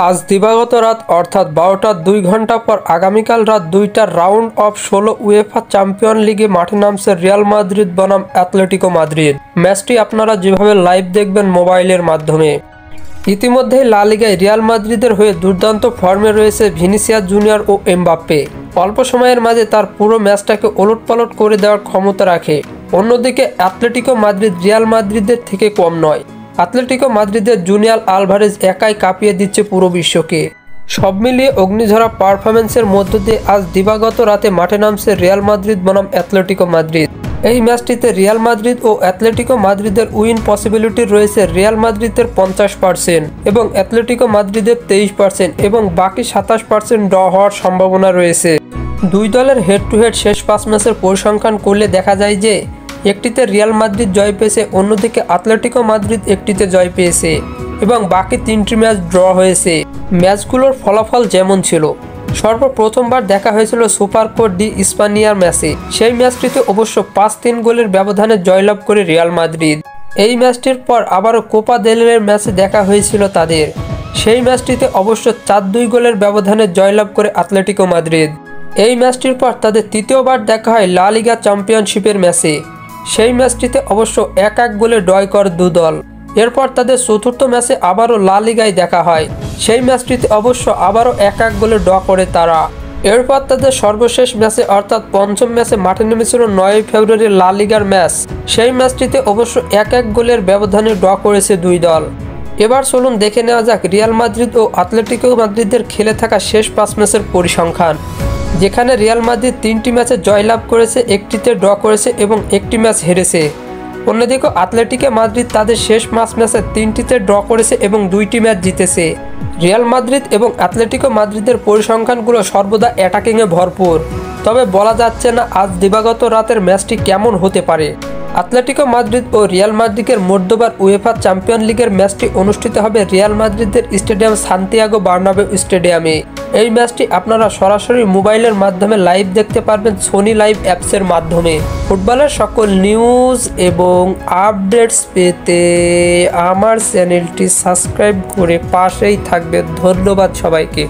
আজ দিবাগত রাত অর্থাৎ 12টার 2 ঘন্টা পর আগামীকাল রাত 2টার রাউন্ড অফ 16 উয়েফা চ্যাম্পিয়ন লিগে মাঠে নামছে রিয়াল মাদ্রিদ বনাম অ্যাটলেটিকো মাদ্রিদ। ম্যাচটি আপনারা যেভাবে লাইভ দেখবেন মোবাইলের মাধ্যমে। ইতিমধ্যেই লা লিগায় রিয়াল মাদ্রিদের হয়ে দুর্দান্ত ফর্মে রয়েছে ভিনিসিয়াস জুনিয়র ও এমবাপ্পে। অল্প সময়ের মাঝে তার পুরো ম্যাচটাকে ওলটপালট করে দেওয়ার ক্ষমতা রাখে। অন্যদিকে অ্যাটলেটিকো মাদ্রিদ রিয়াল মাদ্রিদের থেকে কম নয়। অ্যাটলেটিকো মাদ্রিদের জুলিয়ান আলভারেজ একাই কাঁপিয়ে দিচ্ছে পুরো বিশ্বকে। সব মিলিয়ে অগ্নিঝরা পারফরম্যান্সের মধ্য দিয়ে আজ দিবাগত রাতে মাঠে নামছে রিয়াল মাদ্রিদ বনাম অ্যাটলেটিকো মাদ্রিদ। এই ম্যাচটিতে রিয়াল মাদ্রিদ ও অ্যাটলেটিকো মাদ্রিদের উইন পসিবিলিটি রয়েছে রিয়াল মাদ্রিদের 50% এবং অ্যাটলেটিকো মাদ্রিদের 23% এবং বাকি 27% ড্র হওয়ার সম্ভাবনা রয়েছে। দুই দলের হেড টু হেড শেষ 5 ম্যাচের পরিসংখ্যান করলে দেখা যায় যে একটিতে রিয়াল মাদ্রিদ জয় পেয়েছে, অন্যদিকে অ্যাটলেটিকো মাদ্রিদ একটিতে জয় পেয়েছে এবং বাকি 3টি ম্যাচ ড্র হয়েছে। ম্যাচগুলোর ফলাফল যেমন ছিল, সর্বপ্রথমবার দেখা হয়েছিল সুপার কোপ ডি ইস্পানিয়ার ম্যাচে। সেই ম্যাচটিতে অবশ্য 5-3 গোলের ব্যবধানে জয়লাভ করে রিয়াল মাদ্রিদ। এই ম্যাচটির পর আবারও কোপা দেল রের ম্যাচে দেখা হয়েছিল তাদের। সেই ম্যাচটিতে অবশ্য 4-2 গোলের ব্যবধানে জয়লাভ করে অ্যাটলেটিকো মাদ্রিদ। এই ম্যাচটির পর তাদের তৃতীয়বার দেখা হয় লা লিগা চ্যাম্পিয়নশিপের ম্যাচে। সেই ম্যাচটিতে অবশ্য 1-1 গোলে ড্রয় করে দু দল। এরপর তাদের চতুর্থ ম্যাচে আবারও লা লিগায় দেখা হয়। সেই ম্যাচটিতে অবশ্য আবারও 1-1 গোলে ড্র করে তারা। এরপর তাদের সর্বশেষ ম্যাচে অর্থাৎ পঞ্চম ম্যাচে মাঠে নেমেছিল 9 ফেব্রুয়ারি লা লিগার ম্যাচ। সেই ম্যাচটিতে অবশ্য 1-1 গোলের ব্যবধানে ড্র করেছে দুই দল। এবার চলুন দেখে নেওয়া যাক রিয়াল মাদ্রিদ ও অ্যাটলেটিকো মাদ্রিদের খেলে থাকা শেষ 5 ম্যাচের পরিসংখ্যান, যেখানে রিয়াল মাদ্রিদ 3টি ম্যাচে জয়লাভ করেছে, একটিতে ড্র করেছে এবং একটি ম্যাচ হেরেছে। অন্যদিকে অ্যাটলেটিকো মাদ্রিদ তাদের শেষ 5 ম্যাচে 3টিতে ড্র করেছে এবং 2টি ম্যাচ জিতেছে। রিয়াল মাদ্রিদ এবং অ্যাটলেটিকো মাদ্রিদের পরিসংখ্যানগুলো সর্বদা অ্যাটাকিংয়ে ভরপুর। তবে বলা যাচ্ছে না আজ দিবাগত রাতের ম্যাচটি কেমন হতে পারে। অ্যাটলেটিকো মাদ্রিদ ও রিয়াল মাদ্রিদের মধ্যবার উয়েফা চ্যাম্পিয়ন লিগের ম্যাচটি অনুষ্ঠিত হবে রিয়াল মাদ্রিদের স্টেডিয়াম সান্তিয়াগো বার্নাবেউ স্টেডিয়ামে। এই ম্যাচটি আপনারা সরাসরি মোবাইলের মাধ্যমে লাইভ দেখতে পারবেন সোনি লাইভ অ্যাপসের মাধ্যমে। ফুটবলের সকল নিউজ এবং আপডেটস পেতে আমার চ্যানেলটি সাবস্ক্রাইব করে পাশেই থাকবে। ধন্যবাদ সবাইকে।